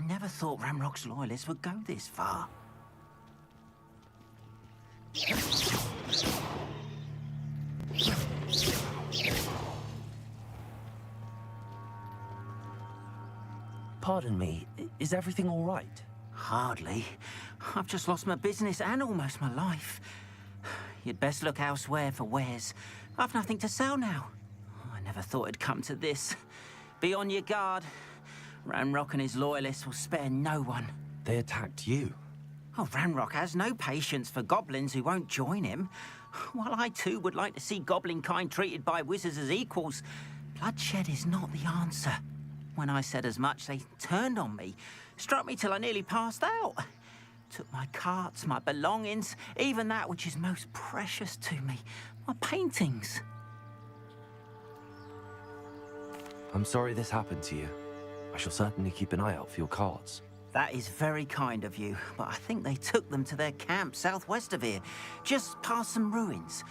I never thought Ramrock's loyalists would go this far. Pardon me, is everything all right? Hardly. I've just lost my business and almost my life. You'd best look elsewhere for wares. I've nothing to sell now. I never thought it'd come to this. Be on your guard. Ranrock and his loyalists will spare no one. They attacked you? Oh, Ranrock has no patience for goblins who won't join him. While I too would like to see goblin kind treated by wizards as equals, bloodshed is not the answer. When I said as much, they turned on me, struck me till I nearly passed out. Took my carts, my belongings, even that which is most precious to me, my paintings. I'm sorry this happened to you. I shall certainly keep an eye out for your carts. That is very kind of you, but I think they took them to their camp southwest of here, just past some ruins.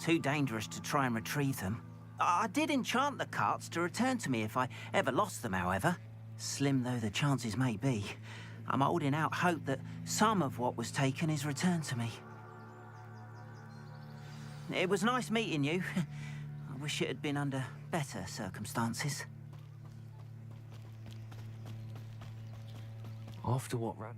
Too dangerous to try and retrieve them. I did enchant the carts to return to me if I ever lost them, however. Slim though the chances may be, I'm holding out hope that some of what was taken is returned to me. It was nice meeting you. I wish it had been under better circumstances. After what Ranrock...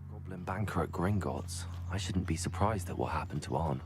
Goblin banker at Gringotts. I shouldn't be surprised at what happened to Arn.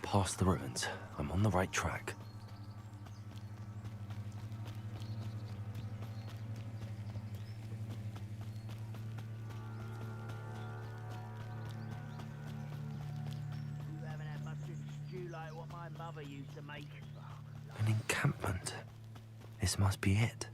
Past the ruins. I'm on the right track. You haven't had much of a stew like what my mother used to make. An encampment. This must be it.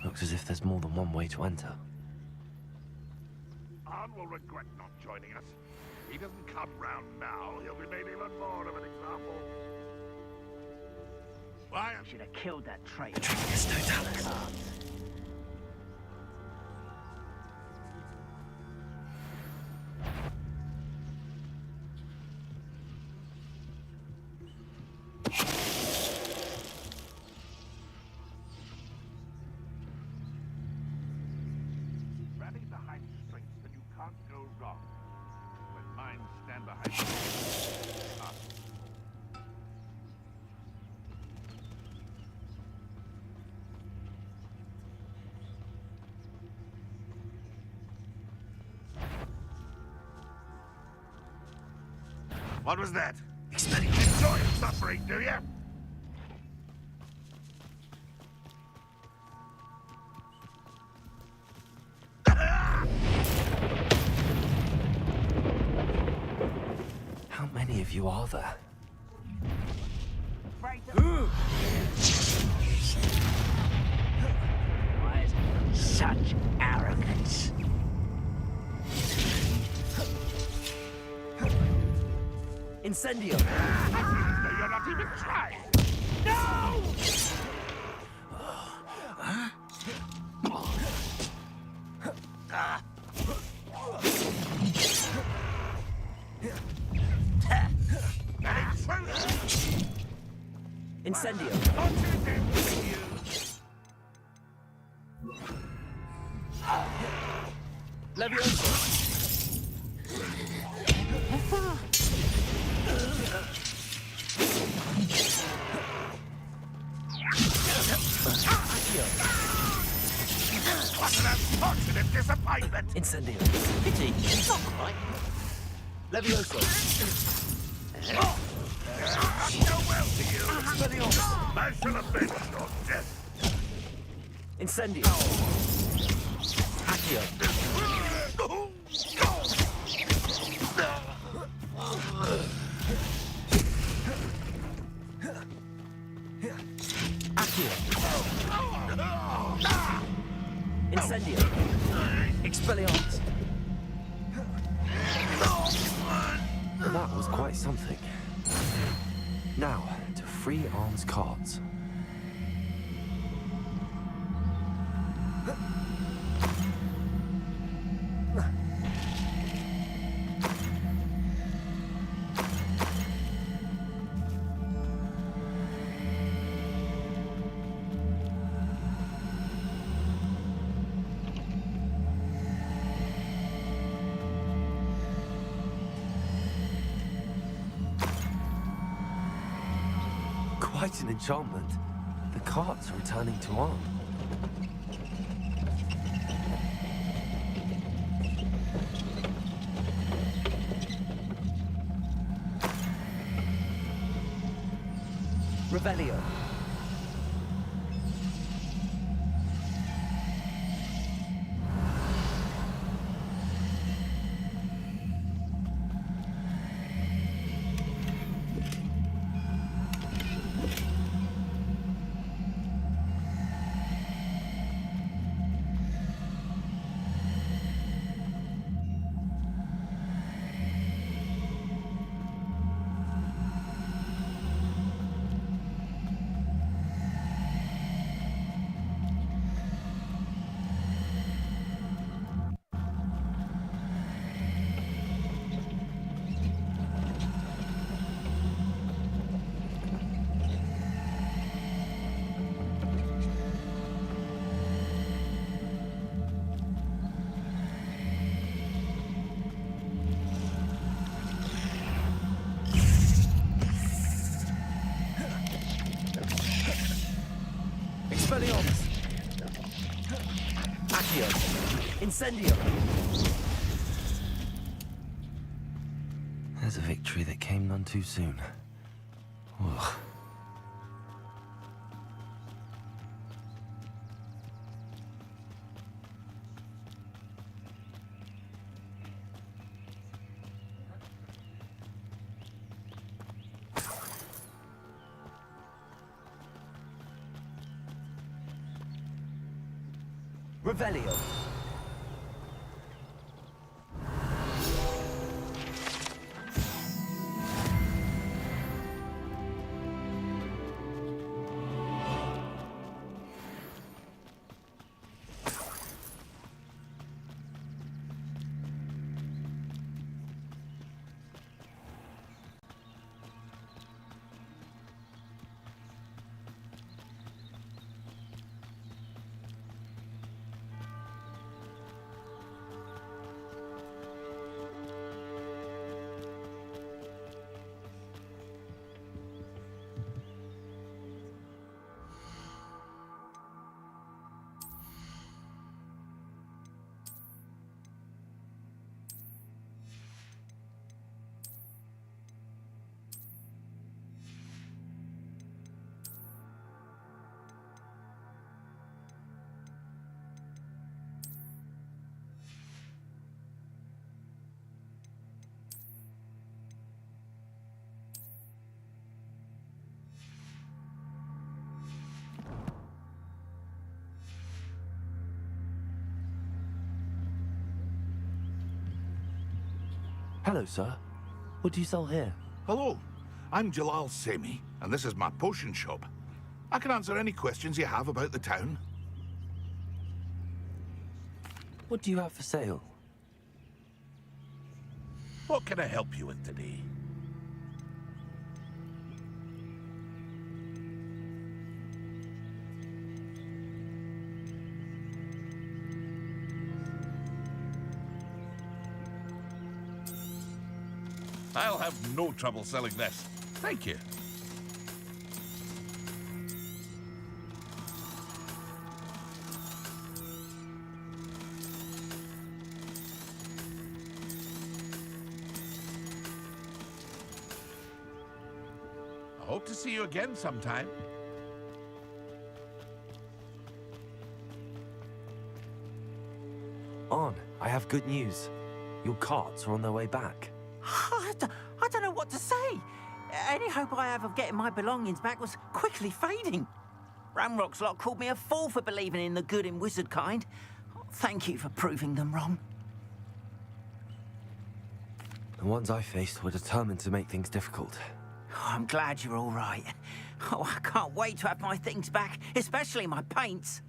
Looks as if there's more than one way to enter. Arn will regret not joining us. If he doesn't come round now, he'll be made even more of an example. Why? I should have killed that traitor. There's no talent. Rally behind strength, then you can't go wrong. When minds stand behind you. What was that? Enjoy suffering, do you? How many of you are there? Why is such arrogance? Incendio! No, you're not even trying! No! An intruder! Incendio! What is it with you? Leviosa! What an unfortunate disappointment! Incendio! Pity. Not quite. Leviosa! No well to you! I shall avenge your death! Incendio! Accio! Accio! Incendio! Expelliarmus! That was quite something. Now, to free arms cards. Quite an enchantment. The cards are returning to arm. Revelio! Expelliarmus! Accio! Incendio! There's a victory that came none too soon. Ugh. Revelio! Hello, sir. What do you sell here? Hello, I'm Jalal Semi, and this is my potion shop. I can answer any questions you have about the town. What do you have for sale? What can I help you with today? I'll have no trouble selling this. Thank you. I hope to see you again sometime. On, I have good news. Your carts are on their way back. I don't know what to say. Any hope I have of getting my belongings back was quickly fading. Ramrock's lot called me a fool for believing in the good in wizard kind. Thank you for proving them wrong. The ones I faced were determined to make things difficult. I'm glad you're all right. Oh, I can't wait to have my things back, especially my paints.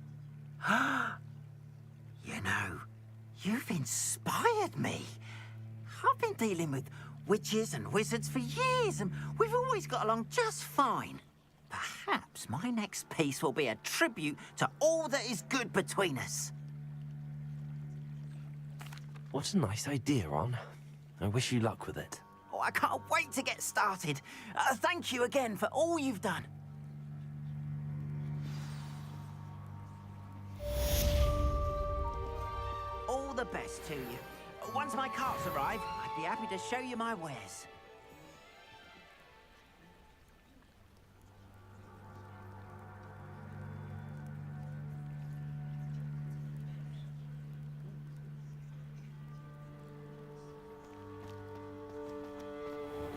You know, you've inspired me. I've been dealing with witches and wizards for years, and we've always got along just fine. Perhaps my next piece will be a tribute to all that is good between us. What a nice idea, Ron. I wish you luck with it. Oh, I can't wait to get started. Thank you again for all you've done. All the best to you. Once my carts arrive, I'd be happy to show you my wares.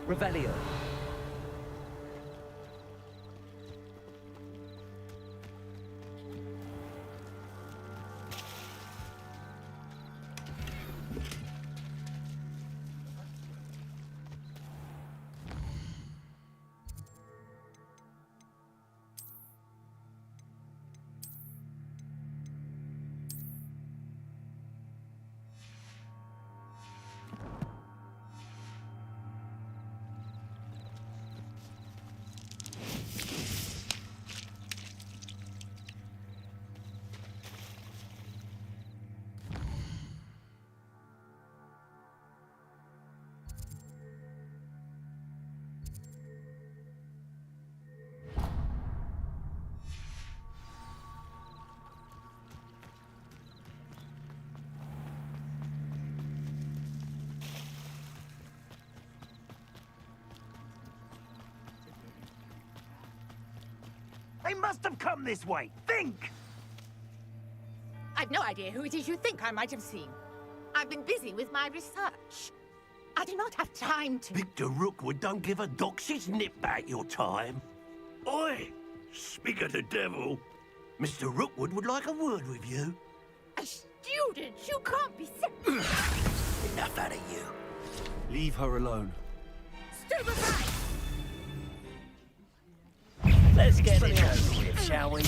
Revelio. They must have come this way. Think! I've no idea who it is you think I might have seen. I've been busy with my research. I do not have time to... Victor Rookwood don't give a doxy's nip back your time. Oi! Speak of the devil. Mr. Rookwood would like a word with you. A student? You can't be serious. Enough out of you. Leave her alone. Stupefy! Let's get it over with, shall we?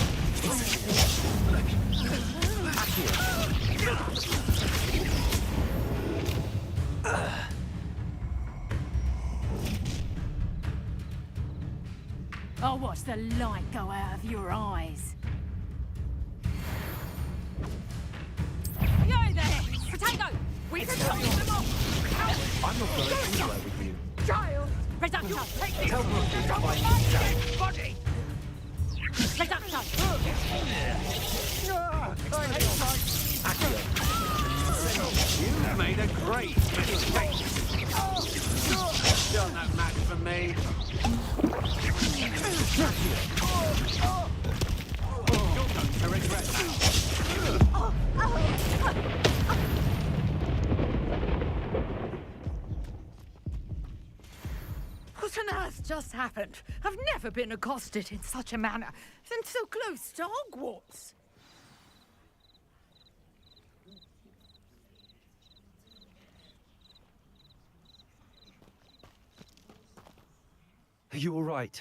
I'll watch the light go out of your eyes. Yo there! Potato! We can cut them off! I'm not going anywhere with you. Child! Reduction! Take this! Come on, my dead body! Reduction! You made a great mistake. Still no match for me. You're going to regret that. What on earth just happened? I've never been accosted in such a manner, and so close to Hogwarts. you all right?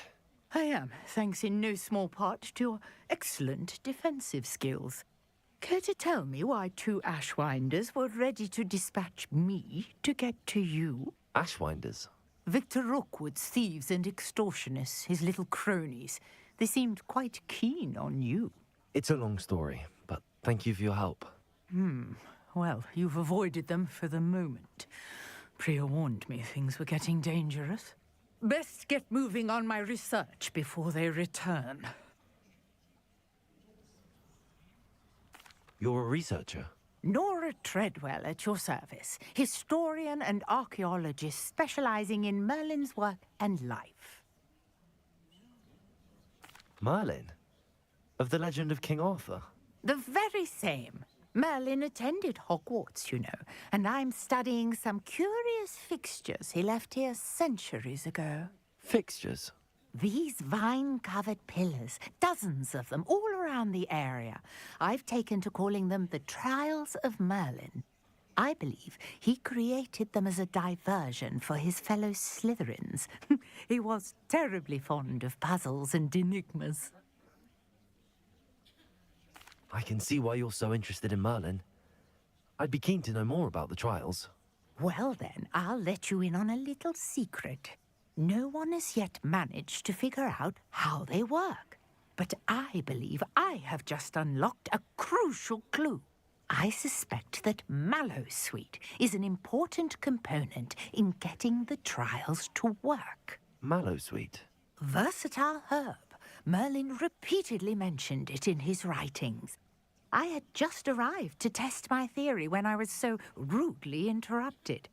I am, thanks in no small part to your excellent defensive skills. Care to tell me why 2 Ashwinders were ready to dispatch me to get to you? Ashwinders? Victor Rookwood's thieves and extortionists, his little cronies. They seemed quite keen on you. It's a long story, but thank you for your help. Well, you've avoided them for the moment. Priya warned me things were getting dangerous. Best get moving on my research before they return. You're a researcher? Nora Treadwell at your service, historian and archaeologist specializing in Merlin's work and life. Merlin? Of the legend of King Arthur? The very same. Merlin attended Hogwarts, you know, and I'm studying some curious fixtures he left here centuries ago. Fixtures? These vine-covered pillars, dozens of them, all around the area. I've taken to calling them the Trials of Merlin. I believe he created them as a diversion for his fellow Slytherins. He was terribly fond of puzzles and enigmas. I can see why you're so interested in Merlin. I'd be keen to know more about the trials. Well then, I'll let you in on a little secret. No one has yet managed to figure out how they work. But I believe I have just unlocked a crucial clue. I suspect that Mallowsweet is an important component in getting the trials to work. Mallowsweet? Versatile herb. Merlin repeatedly mentioned it in his writings. I had just arrived to test my theory when I was so rudely interrupted.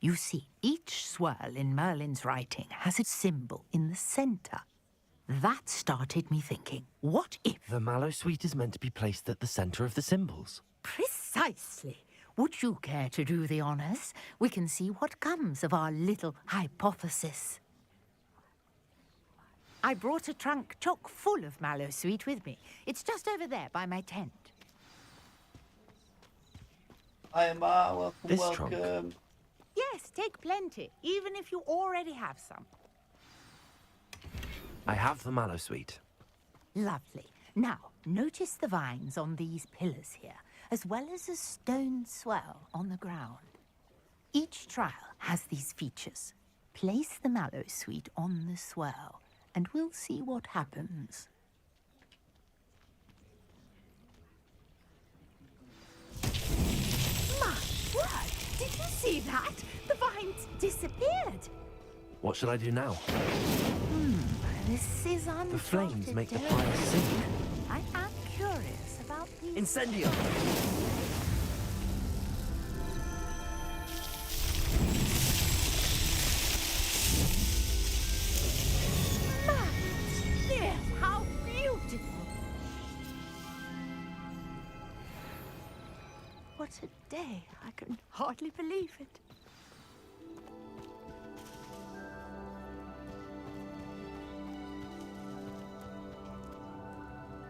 You see, each swirl in Merlin's writing has a symbol in the center. That started me thinking, what if... The Mallowsweet is meant to be placed at the center of the symbols. Precisely. Would you care to do the honors? We can see what comes of our little hypothesis. I brought a trunk chock full of Mallowsweet with me. It's just over there by my tent. Hi, Ma. Welcome, This welcome. trunk. Yes, take plenty, even if you already have some. I have the Mallowsweet. Lovely. Now, notice the vines on these pillars here, as well as a stone swell on the ground. Each trial has these features. Place the Mallowsweet on the swell, and we'll see what happens. My word! Did you see that? The vines disappeared. What should I do now? This is uncharted The flames make the territory. fire sink. I am curious about these... Incendio! Yes, how beautiful! What a day. I can hardly believe it.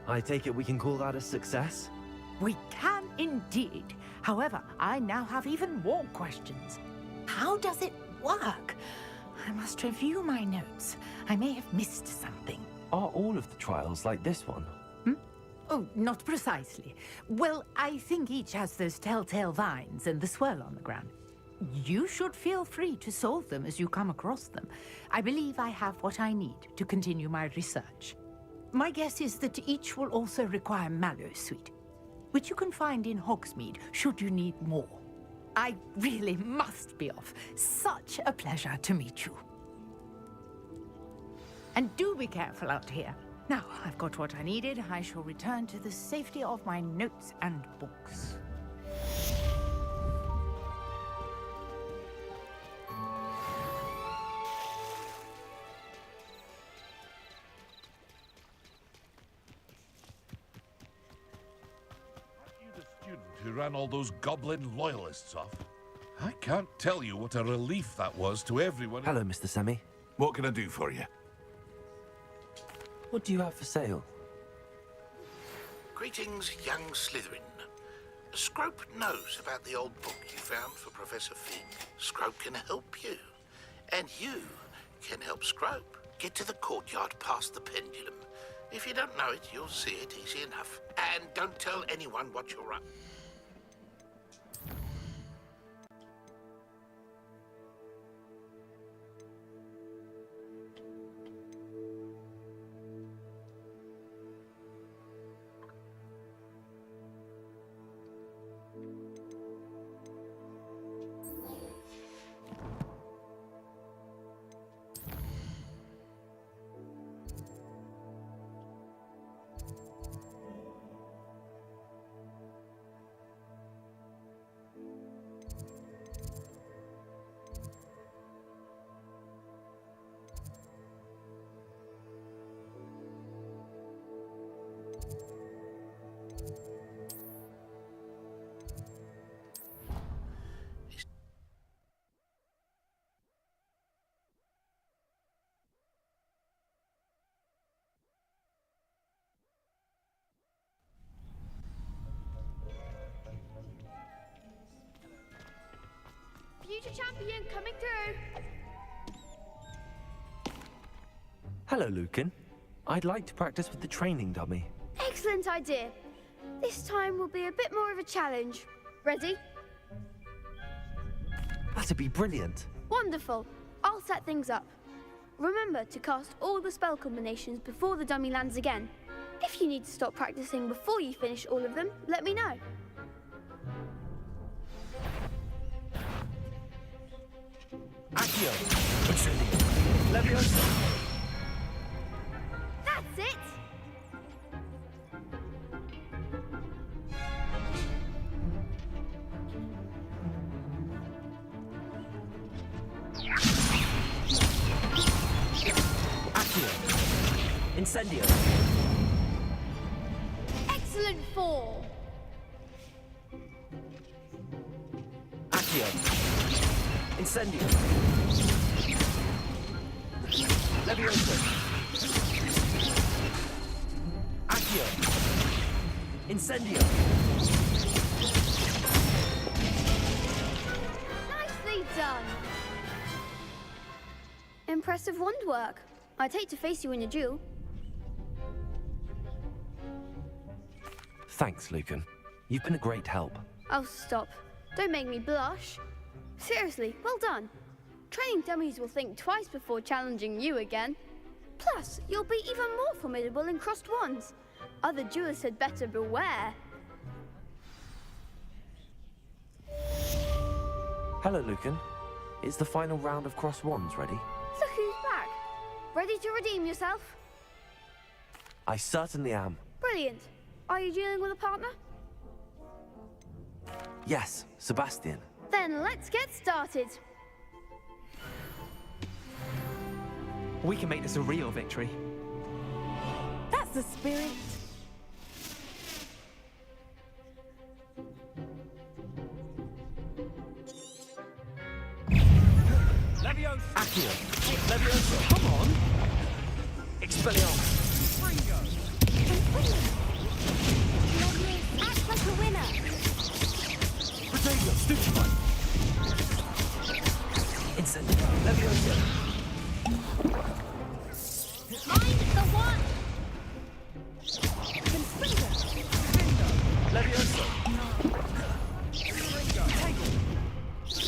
I take it we can call that a success? We can indeed. However, I now have even more questions. How does it work? I must review my notes. I may have missed something. Are all of the trials like this one? Oh, not precisely. Well, I think each has those telltale vines and the swirl on the ground. You should feel free to solve them as you come across them. I believe I have what I need to continue my research. My guess is that each will also require Mallowsweet, which you can find in Hogsmeade should you need more. I really must be off. Such a pleasure to meet you. And do be careful out here. Now, I've got what I needed. I shall return to the safety of my notes and books. Aren't you the student who ran all those goblin loyalists off? I can't tell you what a relief that was to everyone. Hello, Mr. Semi. What can I do for you? What do you have for sale? Greetings, young Slytherin. Scrope knows about the old book you found for Professor Fig. Scrope can help you. And you can help Scrope. Get to the courtyard past the pendulum. If you don't know it, you'll see it easy enough. And don't tell anyone what you're up. Future champion coming through. Hello, Lucan. I'd like to practice with the training dummy. Excellent idea. This time will be a bit more of a challenge. Ready? That'd be brilliant. Wonderful. I'll set things up. Remember to cast all the spell combinations before the dummy lands again. If you need to stop practicing before you finish all of them, let me know. Accio! Incendio! Leviosa! That's it! Accio! Incendio! Excellent fall! Accio! Incendio! Leviosa! Accio! Incendio! Nicely done! Impressive wand work. I'd hate to face you in a duel. Thanks, Lucan. You've been a great help. Oh, stop. Don't make me blush. Seriously, well done. Training dummies will think twice before challenging you again. Plus, you'll be even more formidable in crossed wands. Other duelists had better beware. Hello, Lucan. Is the final round of cross wands ready? Look who's back. Ready to redeem yourself? I certainly am. Brilliant. Are you dealing with a partner? Yes, Sebastian. Then let's get started. We can make this a real victory. That's the spirit. Leviosa! Accio! Leviosa! Come on! Expelliarmus! Act like a winner. Protego! Stupefy! Incendio! Leviosa! Mind the one. Leviosa!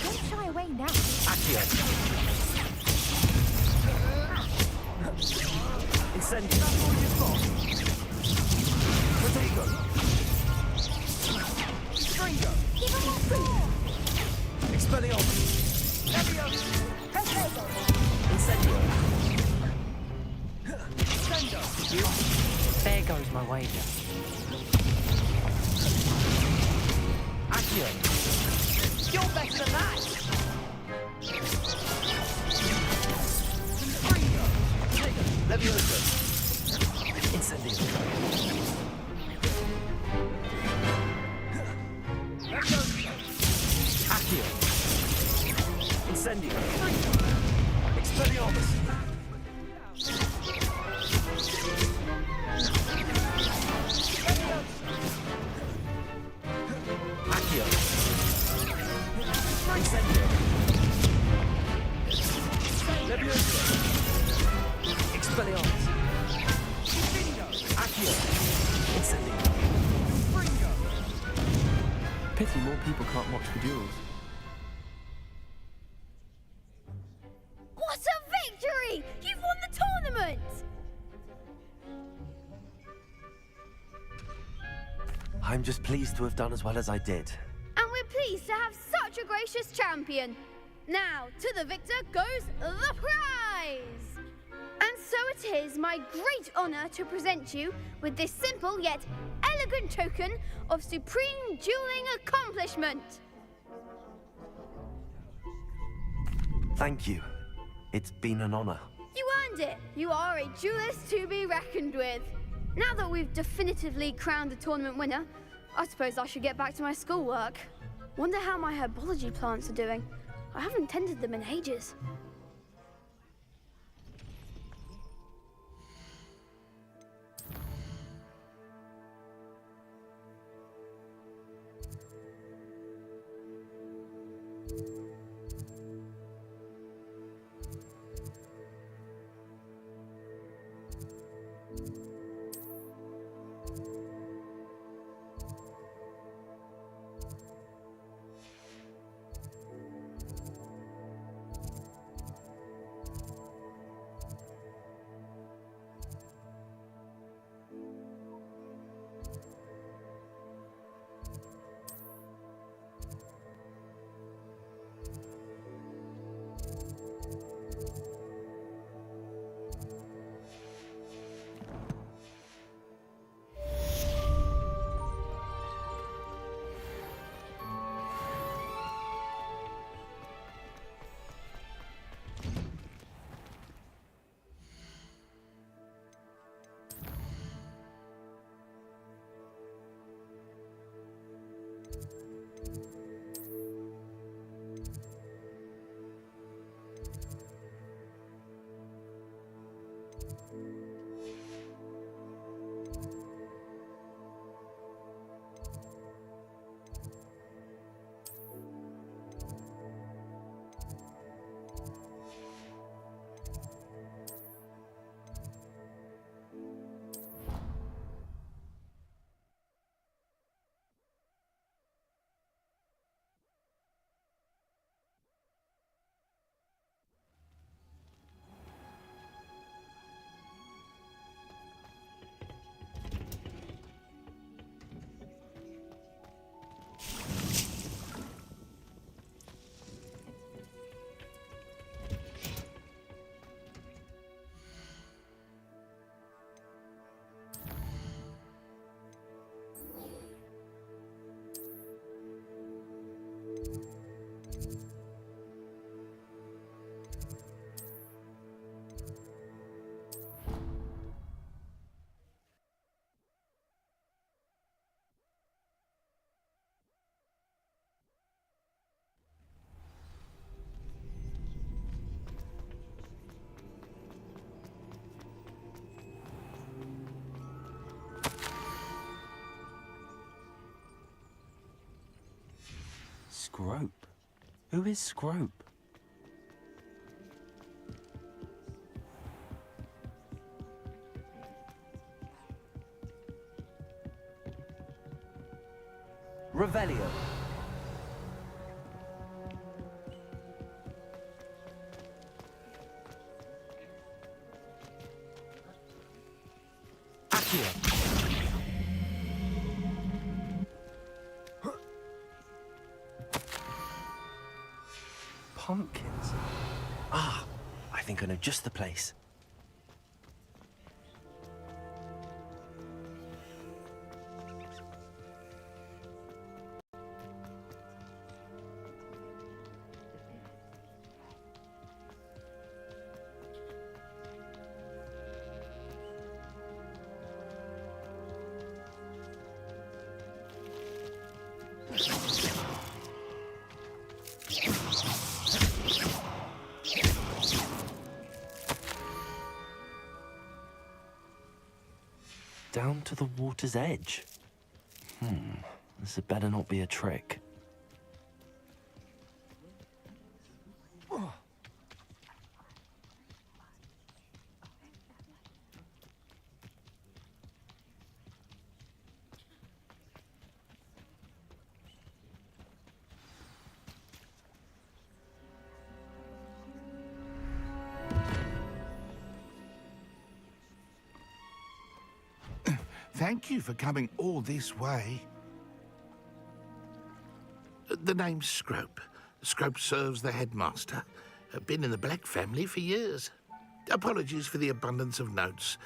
Don't shy away now. Accio! Incendio! Protego! Stringo! Give him more freedom. Expelliarmus! Leviosa! Incendio! There goes my wager. Accio! You're better than that! Leviosa! Incendio! Accio! Incendio! Expelliarmus! Accio! Incendio! Leviosa! Expelliarmus! Accio! Instantly! Pity more people can't watch the duels. What a victory! You've won the tournament! I'm just pleased to have done as well as I did. And we're pleased to have such a gracious champion. Now, to the victor goes the prize! And so it is my great honour to present you with this simple yet elegant token of supreme dueling accomplishment. Thank you. It's been an honor. You earned it. You are a duelist to be reckoned with. Now that we've definitively crowned the tournament winner, I suppose I should get back to my schoolwork. Wonder how my herbology plants are doing. I haven't tended them in ages. Scrope? Who is Scrope? Revelio. Accio. Pumpkins. Ah, I think I know just the place. Down to the water's edge. This had better not be a trick. Thank you for coming all this way. The name's Scrope. Scrope serves the headmaster. Been in the Black family for years. Apologies for the abundance of notes.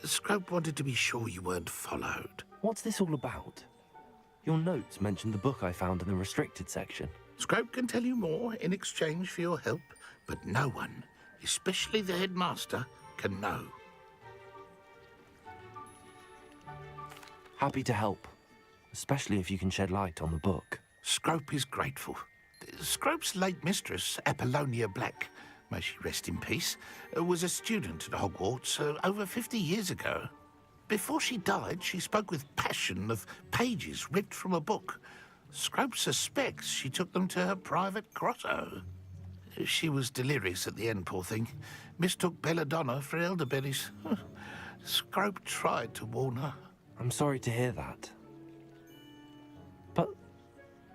Scrope wanted to be sure you weren't followed. What's this all about? Your notes mentioned the book I found in the restricted section. Scrope can tell you more in exchange for your help, but no one, especially the headmaster, can know. Happy to help, especially if you can shed light on the book. Scrope is grateful. Scrope's late mistress, Apollonia Black, may she rest in peace, was a student at Hogwarts over 50 years ago. Before she died, she spoke with passion of pages ripped from a book. Scrope suspects she took them to her private grotto. She was delirious at the end, poor thing. Mistook belladonna for elderberries. Scrope tried to warn her. I'm sorry to hear that. But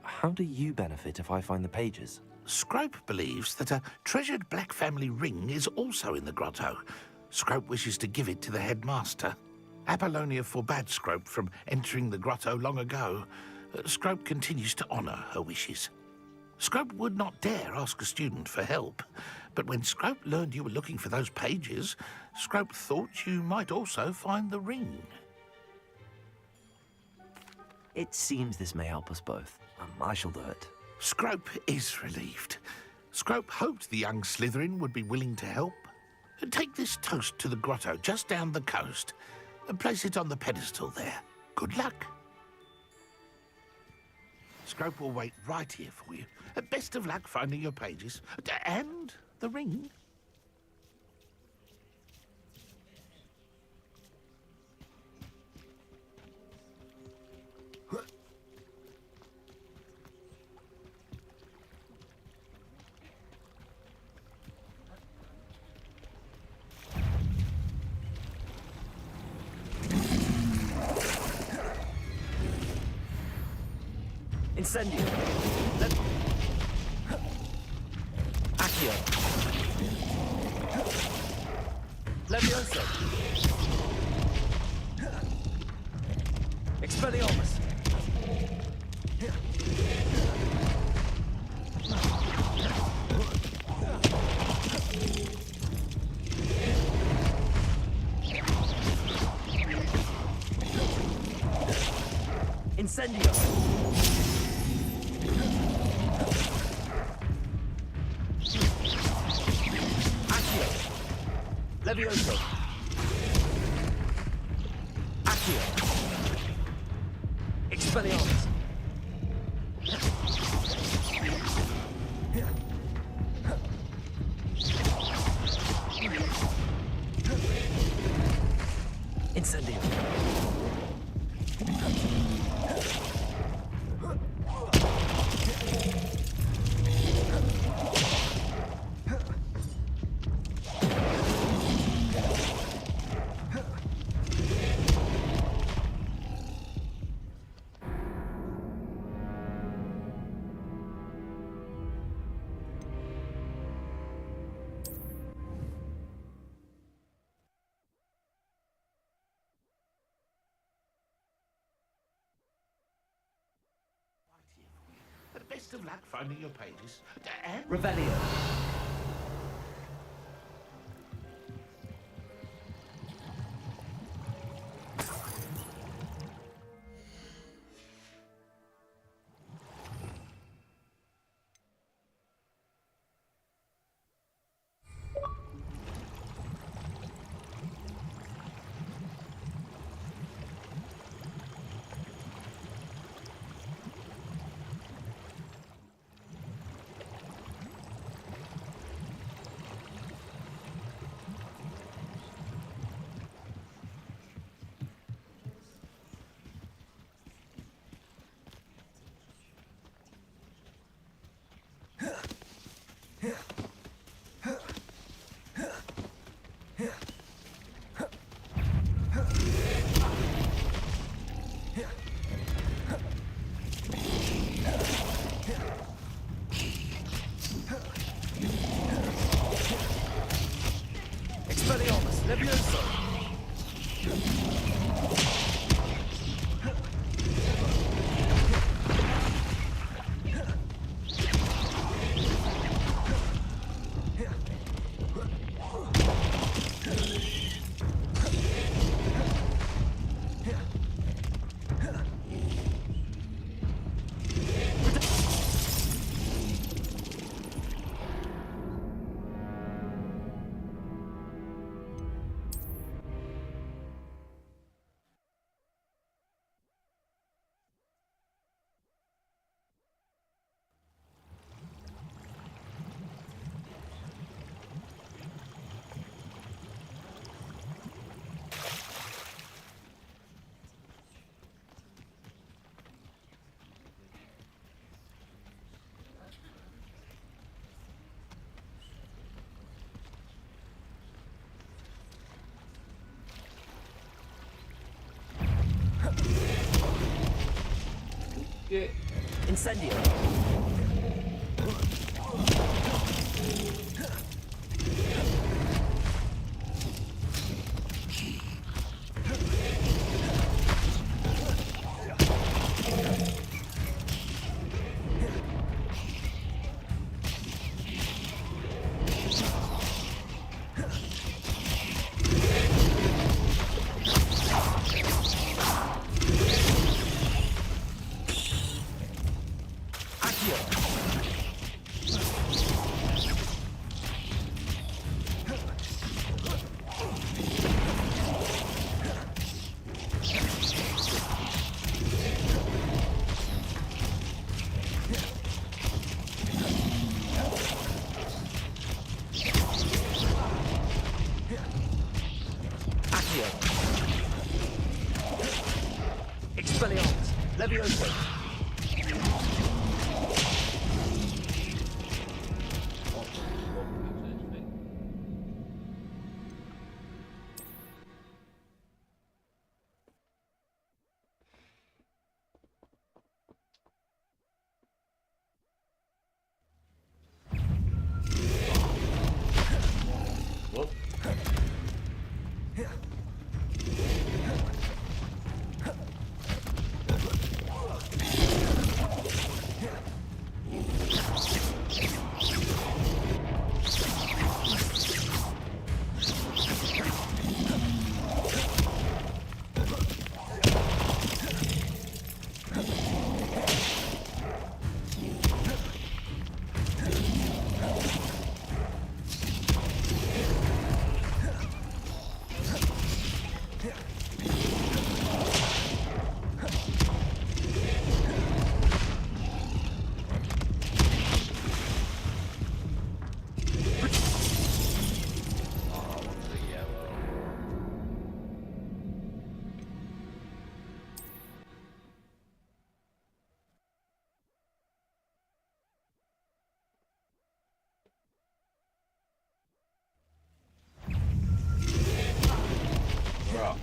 how do you benefit if I find the pages? Scrope believes that a treasured Black family ring is also in the grotto. Scrope wishes to give it to the headmaster. Apollonia forbade Scrope from entering the grotto long ago. Scrope continues to honour her wishes. Scrope would not dare ask a student for help, but when Scrope learned you were looking for those pages, Scrope thought you might also find the ring. It seems this may help us both. I shall do it. Scrope is relieved. Scrope hoped the young Slytherin would be willing to help. Take this toast to the grotto just down the coast and place it on the pedestal there. Good luck. Scrope will wait right here for you. Best of luck finding your pages. And the ring. Incendio. Accio. Levioso. Expelliarmus. Incendio. Levioso. Accio. Expelliarmus. Incendio. Best of luck finding your pages. And Revelio. Expelliarmus. Levioso. Shit. Incendio. Expelliarmus. Levioso. Whoop. Bro.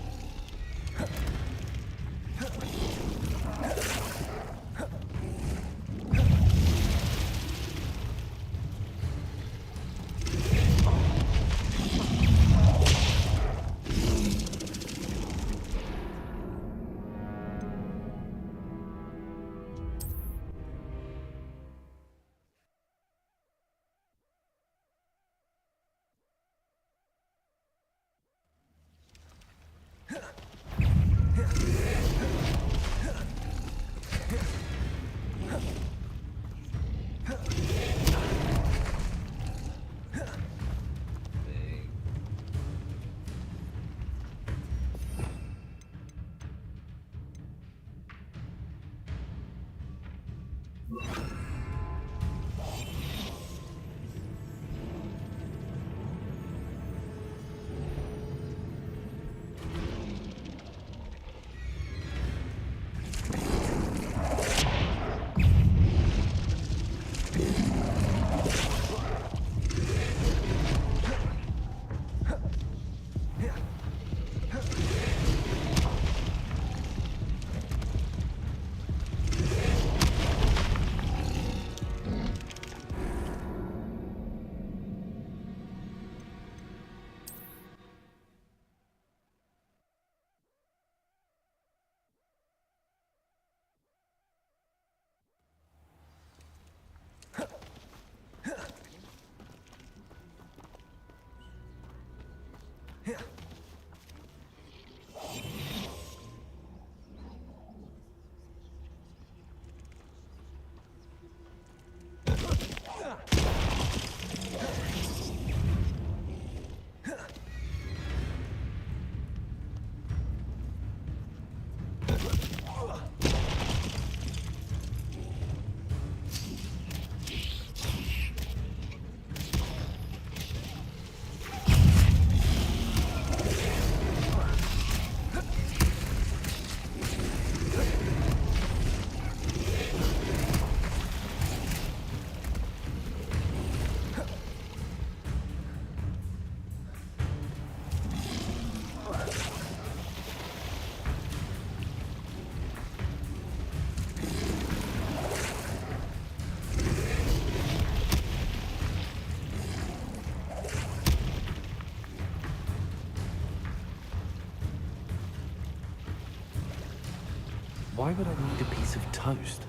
Why would I need a piece of toast?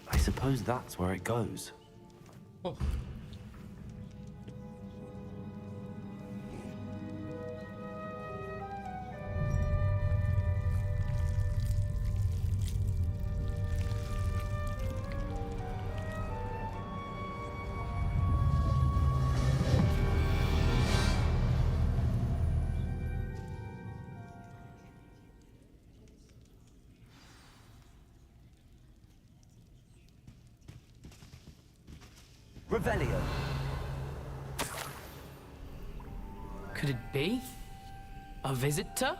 I suppose that's where it goes. Oh. Revelio. Could it be? A visitor?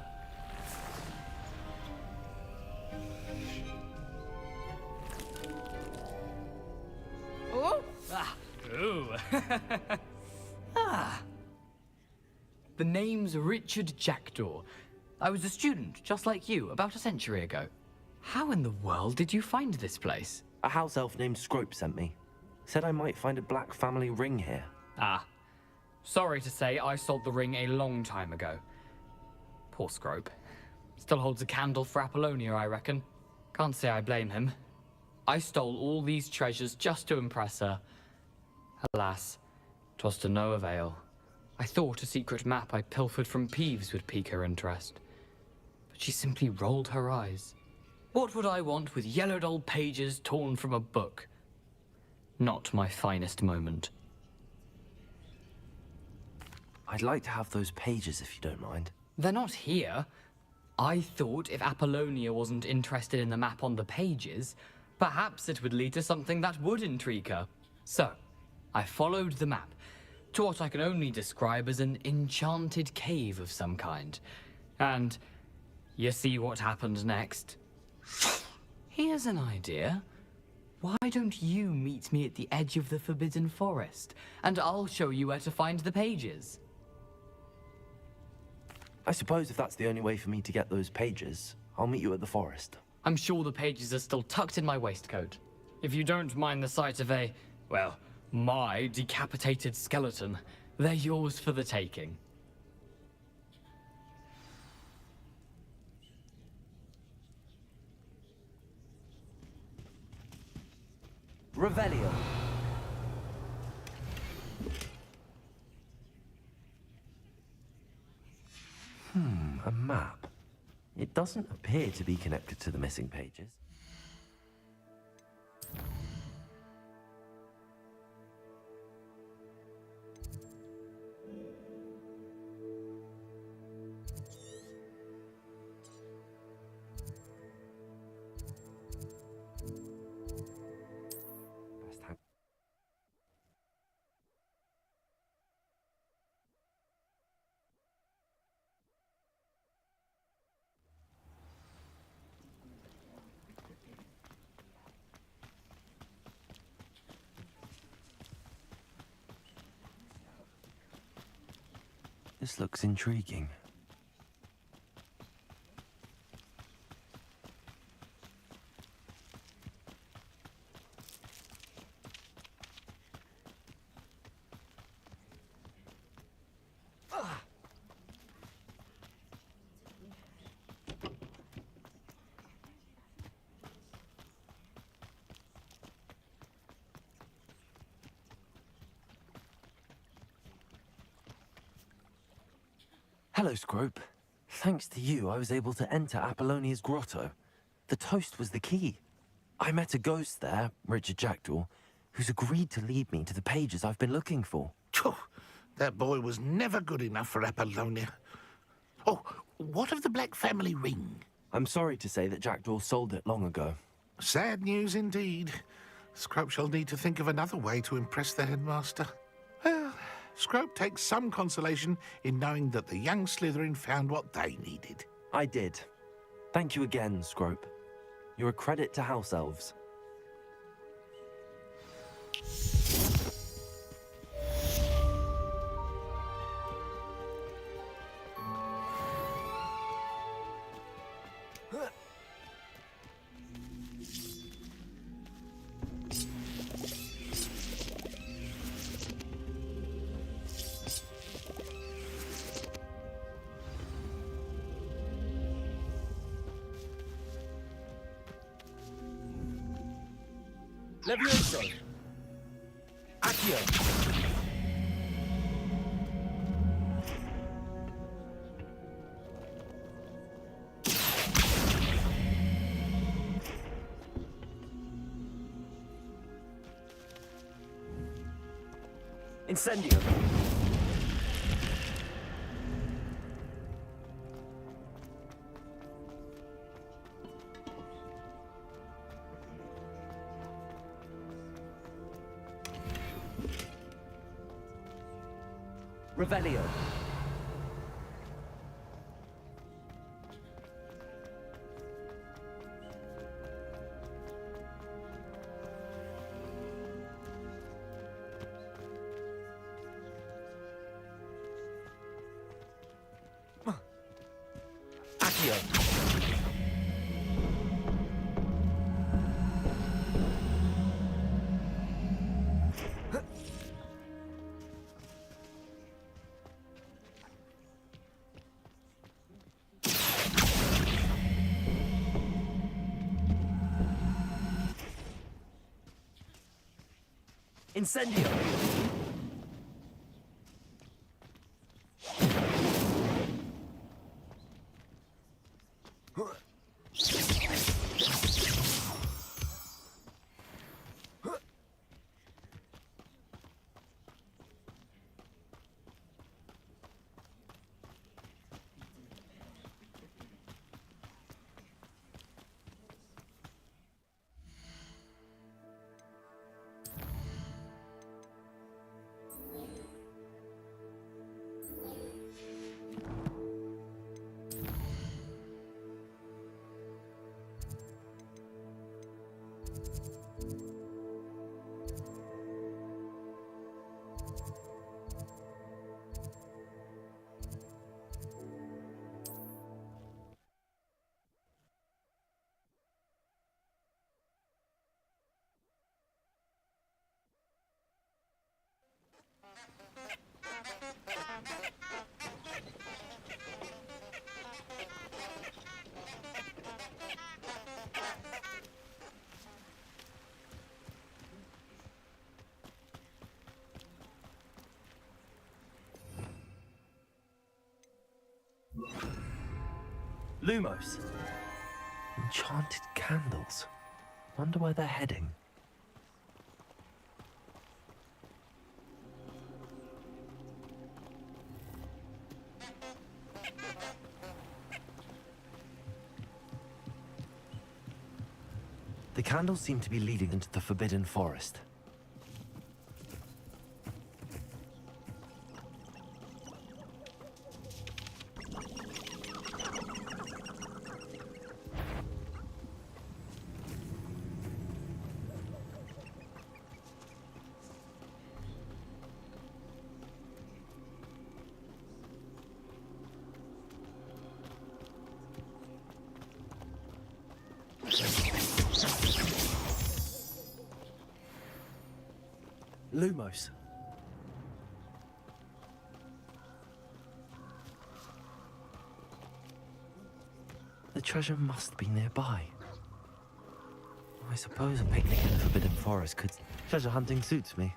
Oh! Ah! Ooh! Ah! The name's Richard Jackdaw. I was a student, just like you, about a century ago. How in the world did you find this place? A house elf named Scrope sent me. Said I might find a black family ring here. Ah. Sorry to say, I sold the ring a long time ago. Poor Scrope. Still holds a candle for Apollonia, I reckon. Can't say I blame him. I stole all these treasures just to impress her. Alas, 'twas to no avail. I thought a secret map I pilfered from Peeves would pique her interest. But she simply rolled her eyes. What would I want with yellowed old pages torn from a book? Not my finest moment. I'd like to have those pages if you don't mind. They're not here. I thought if Apollonia wasn't interested in the map on the pages, perhaps it would lead to something that would intrigue her. So, I followed the map to what I can only describe as an enchanted cave of some kind. And you see what happened next? Here's an idea. Why don't you meet me at the edge of the Forbidden Forest, and I'll show you where to find the pages? I suppose if that's the only way for me to get those pages, I'll meet you at the forest. I'm sure the pages are still tucked in my waistcoat. If you don't mind the sight of a, well, my decapitated skeleton, they're yours for the taking. Revelio. A map. It doesn't appear to be connected to the missing pages. Best hang- This looks intriguing. Hello, Scrope. Thanks to you, I was able to enter Apollonia's grotto. The toast was the key. I met a ghost there, Richard Jackdaw, who's agreed to lead me to the pages I've been looking for. Phew, that boy was never good enough for Apollonia. Oh, what of the Black family ring? I'm sorry to say that Jackdaw sold it long ago. Sad news indeed. Scrope shall need to think of another way to impress the headmaster. Well, Scrope takes some consolation in knowing that the young Slytherin found what they needed. I did. Thank you again, Scrope. You're a credit to House Elves. Levioso! Accio! Incendio! Revelio! Accio! Incendio! Lumos. Enchanted candles. Wonder where they're heading. The candles seem to be leading into the Forbidden Forest. Lumos. The treasure must be nearby. I suppose a picnic in the Forbidden Forest could... Treasure hunting suits me.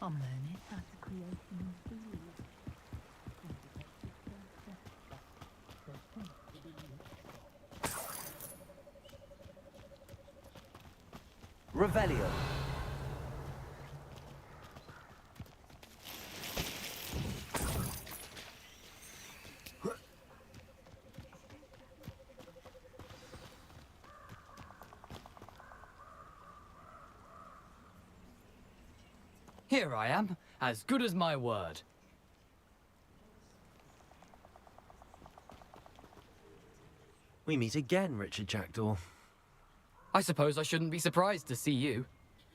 I'm learning how to create new food. Revelio. Here I am, as good as my word. We meet again, Richard Jackdaw. I suppose I shouldn't be surprised to see you.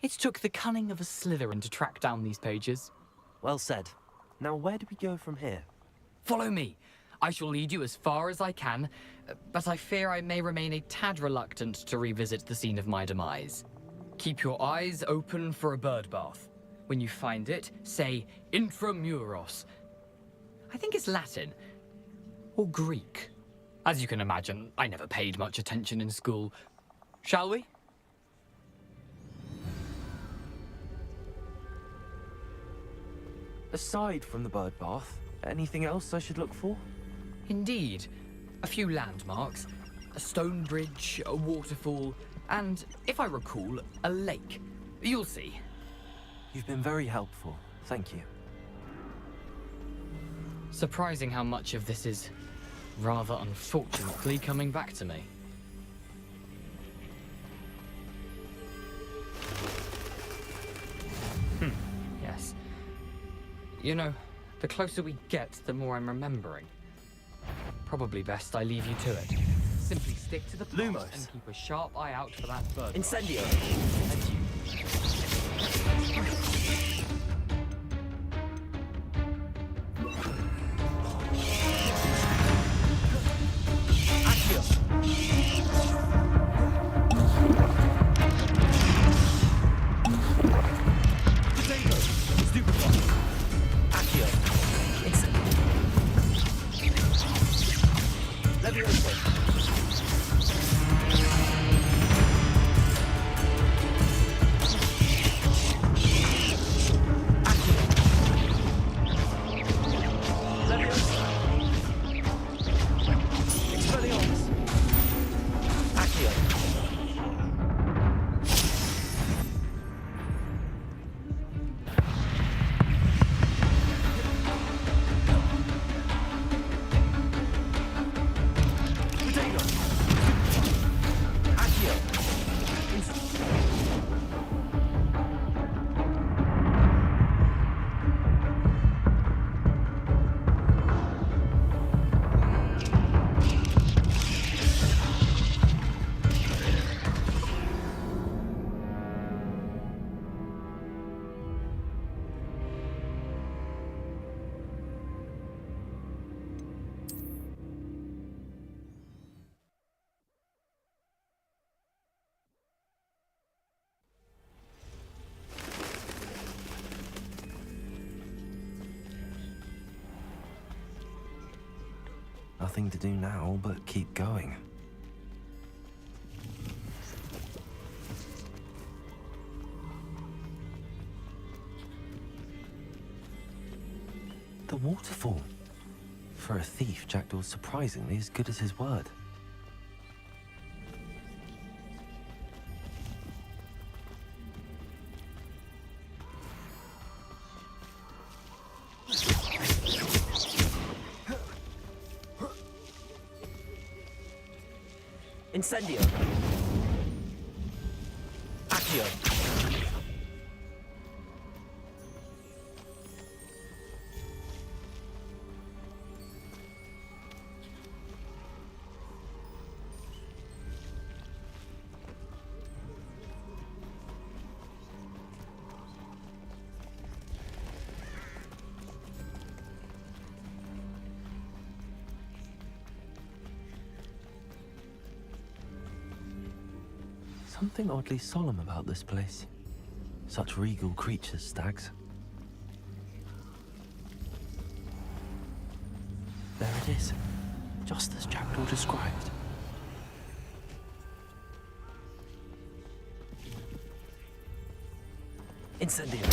It took the cunning of a Slytherin to track down these pages. Well said. Now where do we go from here? Follow me. I shall lead you as far as I can, but I fear I may remain a tad reluctant to revisit the scene of my demise. Keep your eyes open for a bird bath. When you find it, say intramuros. I think it's Latin. Or Greek. As you can imagine, I never paid much attention in school. Shall we? Aside from the bird bath, anything else I should look for? Indeed. A few landmarks. A stone bridge, a waterfall, and, if I recall, a lake. You'll see. You've been very helpful. Thank you. Surprising how much of this is, rather unfortunately, coming back to me. Yes. You know, the closer we get, the more I'm remembering. Probably best I leave you to it. Simply stick to the past Lumos. and keep a sharp eye out for that bird. Incendio. And you. Nothing to do now but keep going. The waterfall. For a thief, Jackdaw's surprisingly as good as his word. Incendio. Accio. Something oddly solemn about this place. Such regal creatures, stags. There it is, just as Jackdaw described. Incendio.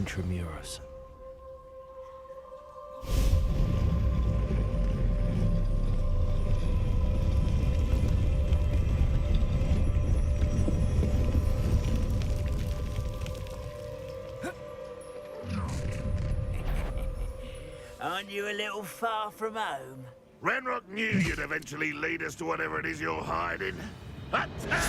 Intramuros. Aren't you a little far from home? Ranrock knew you'd eventually lead us to whatever it is you're hiding. Attack!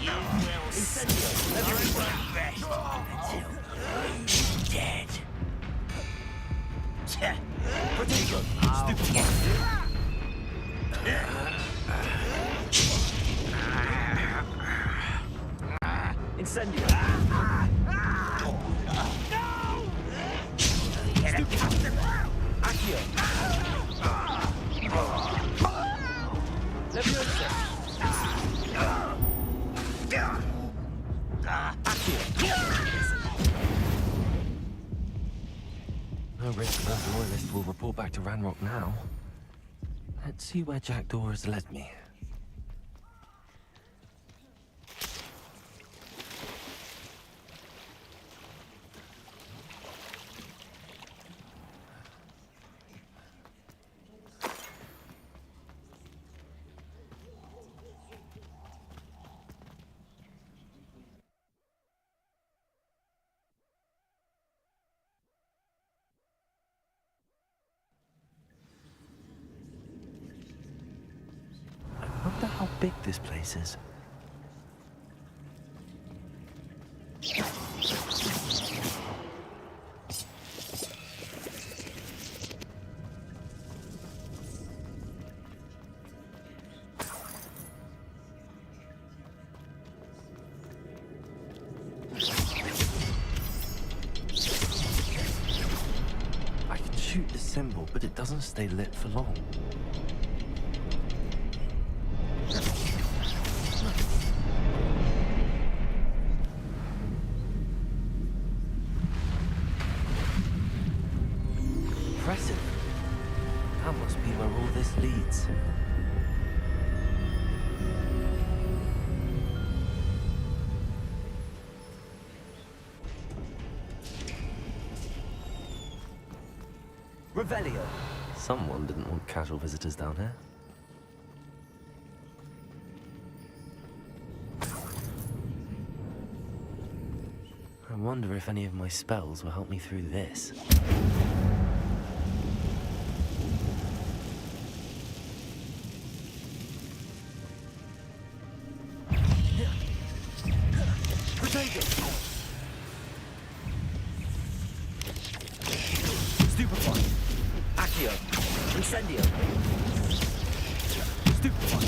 You will see. I won't rest until you're dead. Incendio. Accio. Leviosa. No risk those loyalists will report back to Ranrock now. Let's see where Jackdaw has led me. I wonder how big this place is. I can shoot the symbol, but it doesn't stay lit for long. Impressive. That must be where all this leads. Revelio. Someone didn't want casual visitors down here. I wonder if any of my spells will help me through this. Stupefy. Accio. Incendio. Stupefy.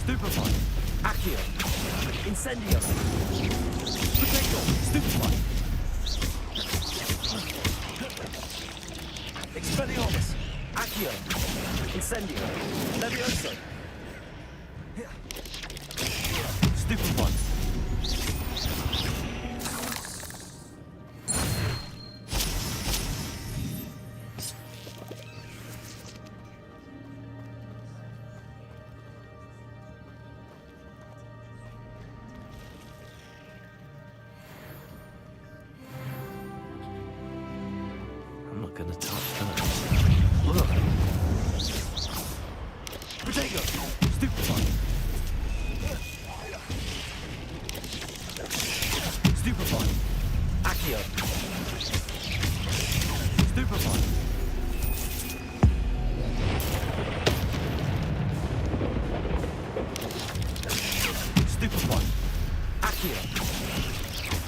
Stupefy. Accio. Incendio. Potato. Stupefy. Expelliarmus. Accio. Incendio. Levioso. Stupefy. I'm not gonna touch that. Potato. Stupefy. Stupefy. Accio. Stupefy. Stupefy. Accio.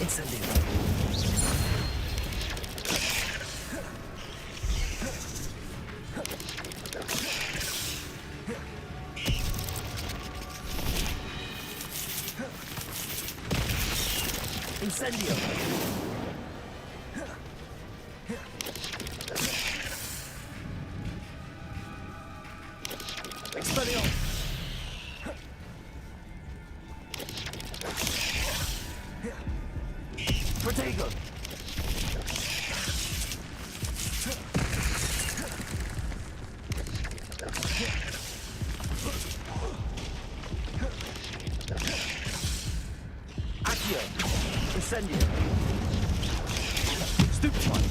Incendio. Incendio. Expelliarmus. Protego. Accio. Incendio. Stupefy.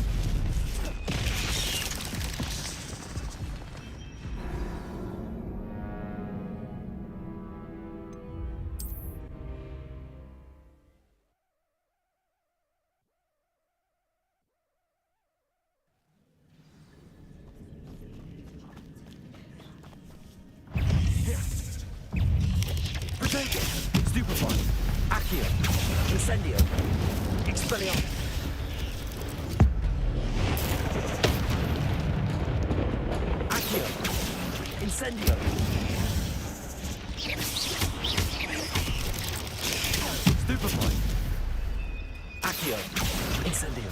Stupefy. Accio. Incendio. Expelliarmus. Accio. Incendio. Stupefy. Accio. Incendio.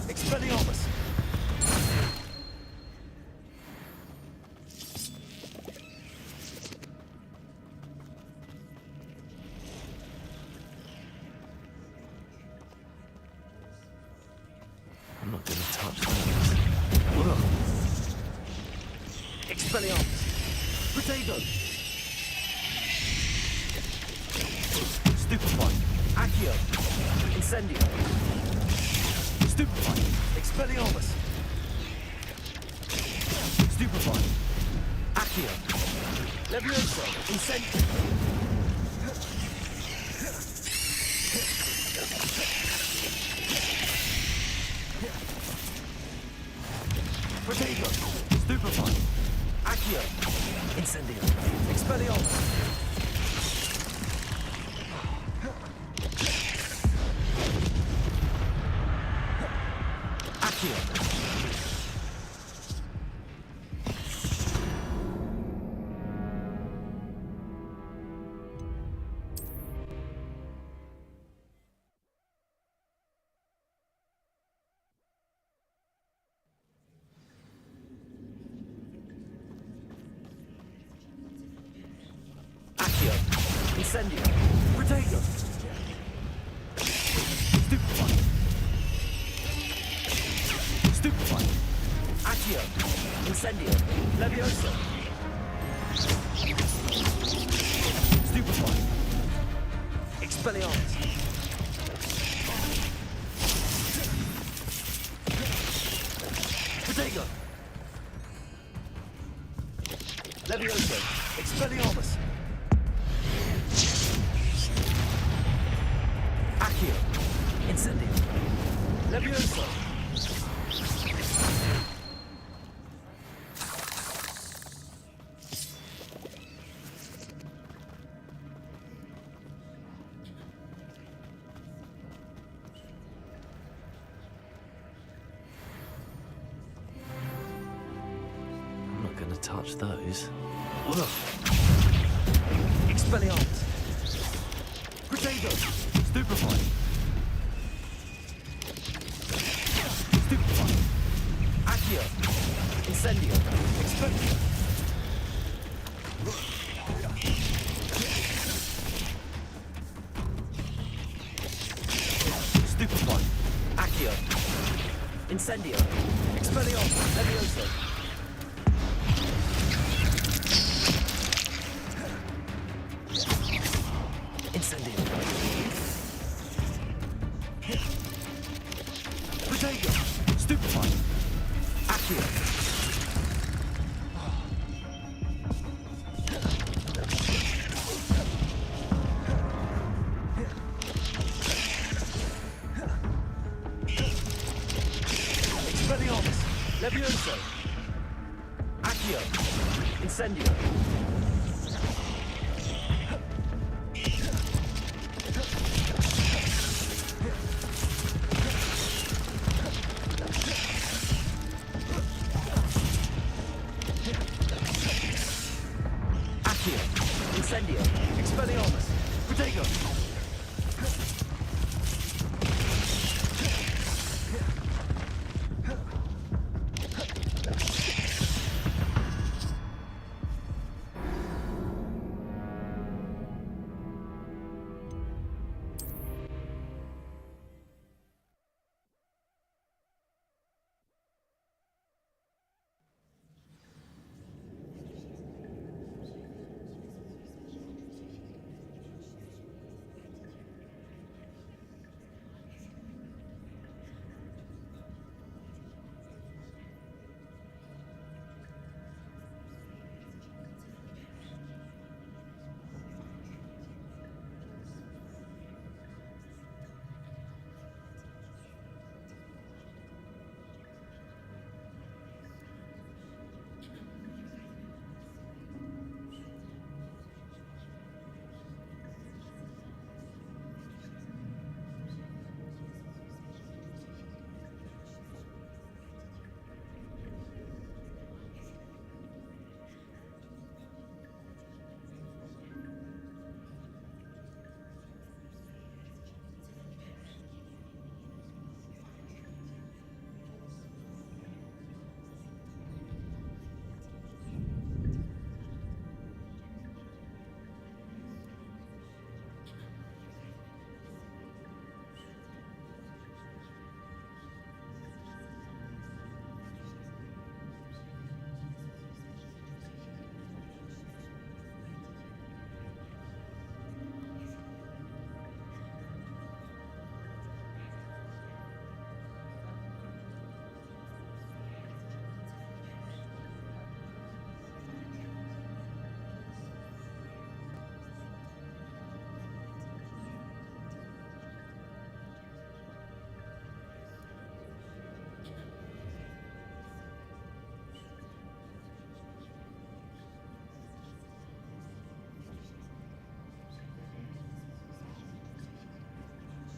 Expelliarmus. I'm not gonna touch those. Ugh. Expelliarmus. Potato. Stupefy. Accio. Incendio. Stupefy. Expelliarmus. Stupefy. Accio. Levioso. Incendio. Potato. Stupefy. Accio. Incendio. Expelliarmus. Accio. Accio. Incendio. Potato. Stupefy. Stupefy. Accio. Incendio. Levioso. Stupefy. Expelliarmus. Potato. Levioso. Expelliarmus. Accio. Incendio. Levioso. I'm not gonna touch those. Ugh. Expelliarmus. Potato. Stupefy. Stupefy. Accio. Incendio. Expelliarmus. Stupefy. Accio. Incendio. Expelliarmus. Levioso. Incendio. Potato. Stupefy. Accio. Expelliarmus. Levioso. Accio. Incendio. Accio. Incendio. Expelliarmus. Potato.